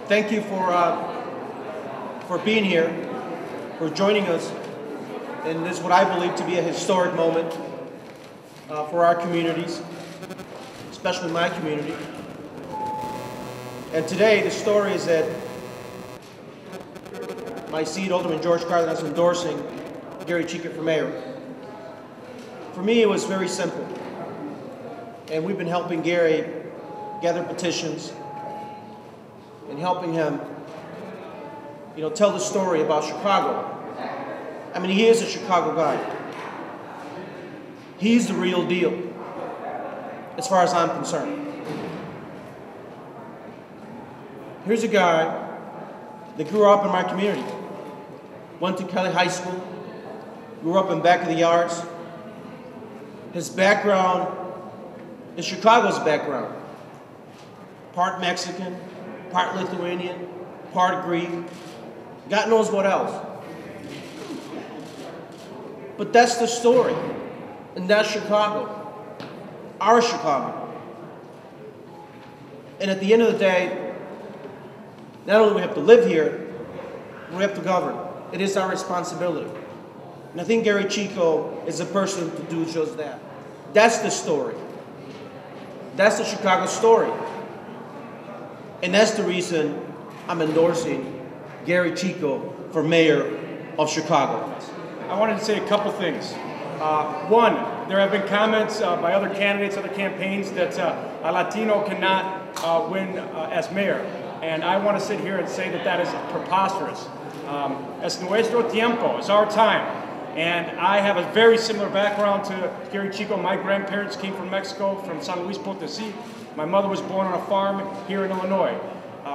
thank you for being here, for joining us in this what I believe to be a historic moment for our communities, especially my community. And today, the story is that my seat, Alderman George Cardenas, endorsing Gery for mayor. For me, it was very simple. And we've been helping Gery gather petitions and helping him, tell the story about Chicago. I mean, he is a Chicago guy. He's the real deal, as far as I'm concerned. Here's a guy that grew up in my community, went to Kelly High School, grew up in back of the yards. His background is Chicago's background. Part Mexican, part Lithuanian, part Greek, God knows what else. But that's the story, and that's Chicago, our Chicago. And at the end of the day, not only do we have to live here, we have to govern. It is our responsibility. And I think Gery is the person to do just that. That's the story. That's the Chicago story. And that's the reason I'm endorsing Gery for mayor of Chicago. I wanted to say a couple things. One, there have been comments by other candidates, other campaigns, that a Latino cannot win as mayor. And I want to sit here and say that that is preposterous. Es nuestro tiempo, it's our time. And I have a very similar background to Gery. My grandparents came from Mexico, from San Luis Potosí. My mother was born on a farm here in Illinois.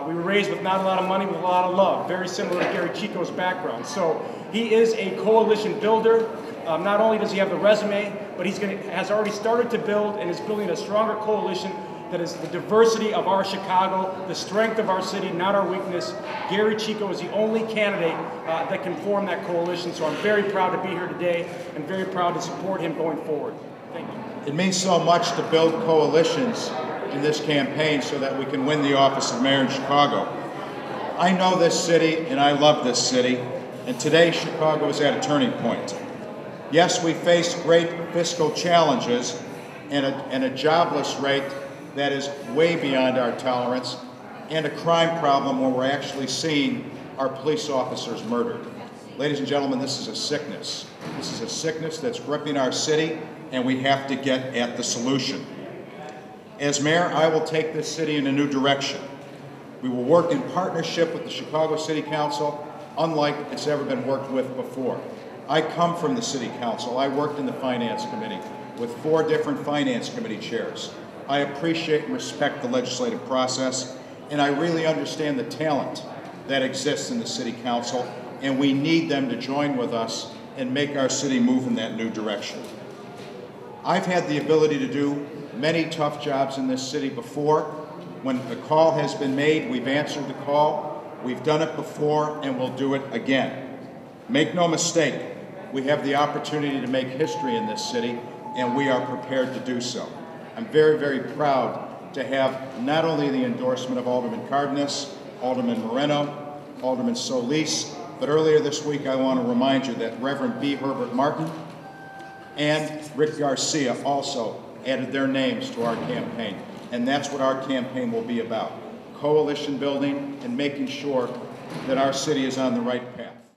We were raised with not a lot of money, with a lot of love, very similar to Gery's background. So he is a coalition builder. Not only does he have the resume, but has already started to build and is building a stronger coalition that is the diversity of our Chicago, the strength of our city, not our weakness. Gery is the only candidate that can form that coalition. So I'm very proud to be here today and very proud to support him going forward. Thank you. It means so much to build coalitions in this campaign so that we can win the office of mayor in Chicago. I know this city and I love this city, and today Chicago is at a turning point. Yes, we face great fiscal challenges and a jobless rate that is way beyond our tolerance, and a crime problem where we're actually seeing our police officers murdered. Ladies and gentlemen, this is a sickness. This is a sickness that's gripping our city, and we have to get at the solution. As mayor, I will take this city in a new direction. We will work in partnership with the Chicago City Council, unlike it's ever been worked with before. I come from the City Council. I worked in the Finance Committee with 4 different Finance Committee chairs. I appreciate and respect the legislative process, and I really understand the talent that exists in the City Council, and we need them to join with us and make our city move in that new direction. I've had the ability to do many tough jobs in this city before. When the call has been made, we've answered the call. We've done it before, and we'll do it again. Make no mistake, we have the opportunity to make history in this city, and we are prepared to do so. I'm very, very proud to have not only the endorsement of Alderman Cardenas, Alderman Moreno, Alderman Solis, but earlier this week I want to remind you that Reverend B. Herbert Martin and Rick Garcia also added their names to our campaign. And that's what our campaign will be about: coalition building and making sure that our city is on the right path.